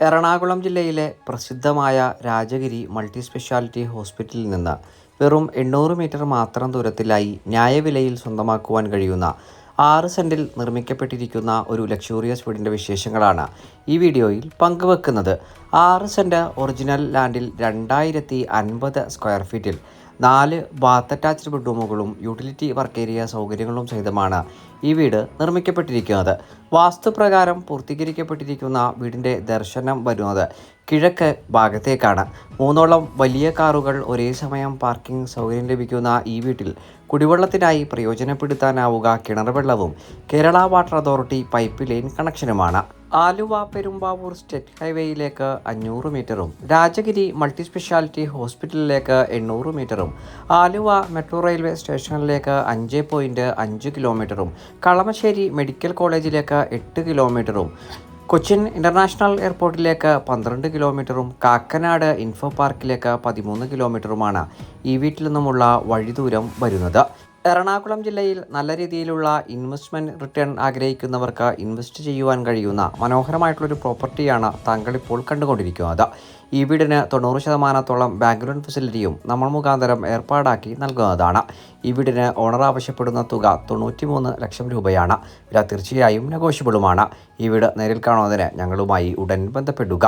എറണാകുളം ജില്ലയിലെ പ്രസിദ്ധമായ Rajagiri multi speciality ഹോസ്പിറ്റലിൽ നിന്ന് വെറും 800 മീറ്റർ മാത്രം ദൂരത്തിലായി ന്യായവിലയിൽ സ്വന്തമാക്കുവാൻ കഴിയുന്ന 6 സെൻറ്റിൽ നിർമ്മിക്കപ്പെട്ടിരിക്കുന്ന ഒരു ലക്ഷൂറിയസ് വീടിൻ്റെ വിശേഷങ്ങളാണ് ഈ വീഡിയോയിൽ പങ്കുവെക്കുന്നത്. 6 സെൻറ്റ് ഒറിജിനൽ ലാൻഡിൽ 2050 സ്ക്വയർ ഫീറ്റിൽ 4 ബാത്ത് അറ്റാച്ച്ഡ് ബെഡ്റൂമുകളും യൂട്ടിലിറ്റി വർക്ക് ഏരിയ സൗകര്യങ്ങളും സഹിതമാണ് ഈ വീട് നിർമ്മിക്കപ്പെട്ടിരിക്കുന്നത്. വാസ്തുപ്രകാരം പൂർത്തീകരിക്കപ്പെട്ടിരിക്കുന്ന വീടിൻ്റെ ദർശനം വരുന്നത് കിഴക്ക് ഭാഗത്തേക്കാണ്. 3 വലിയ കാറുകൾ ഒരേ സമയം പാർക്കിംഗ് സൗകര്യം ലഭിക്കുന്ന ഈ വീട്ടിൽ കുടിവെള്ളത്തിനായി പ്രയോജനപ്പെടുത്താനാവുക കിണർ വെള്ളവും Kerala water authority pipe line കണക്ഷനുമാണ്. ആലുവ പെരുമ്പാവൂർ സ്റ്റേറ്റ് ഹൈവേയിലേക്ക് 500 മീറ്ററും രാജഗിരി മൾട്ടി സ്പെഷ്യാലിറ്റി ഹോസ്പിറ്റലിലേക്ക് 800 മീറ്ററും ആലുവ മെട്രോ റെയിൽവേ സ്റ്റേഷനിലേക്ക് 5.5 കിലോമീറ്ററും കളമശ്ശേരി മെഡിക്കൽ കോളേജിലേക്ക് 8 കിലോമീറ്ററും കൊച്ചിൻ ഇൻ്റർനാഷണൽ എയർപോർട്ടിലേക്ക് 12 കിലോമീറ്ററും കാക്കനാട് ഇൻഫോ പാർക്കിലേക്ക് 13 കിലോമീറ്ററുമാണ് ഈ വീട്ടിൽ നിന്നുമുള്ള വഴിദൂരം വരുന്നത്. എറണാകുളം ജില്ലയിൽ നല്ല രീതിയിലുള്ള ഇൻവെസ്റ്റ്മെൻറ്റ് റിട്ടേൺ ആഗ്രഹിക്കുന്നവർക്ക് ഇൻവെസ്റ്റ് ചെയ്യുവാൻ കഴിയുന്ന മനോഹരമായിട്ടുള്ളൊരു പ്രോപ്പർട്ടിയാണ് താങ്കൾ ഇപ്പോൾ കണ്ടുകൊണ്ടിരിക്കുന്നത്. ഈ വീടിന് 90% ബാങ്ക് ലോൺ ഫെസിലിറ്റിയും നമ്മൾ മുഖാന്തരം ഏർപ്പാടാക്കി നൽകുന്നതാണ്. ഈ വീടിന് ഓണർ ആവശ്യപ്പെടുന്ന തുക 93 ലക്ഷം രൂപയാണ്. വില തീർച്ചയായും നെഗോഷ്യബിളുമാണ്. ഈ വീട് നേരിൽ കാണുന്നതിന് ഞങ്ങളുമായി ഉടൻ ബന്ധപ്പെടുക.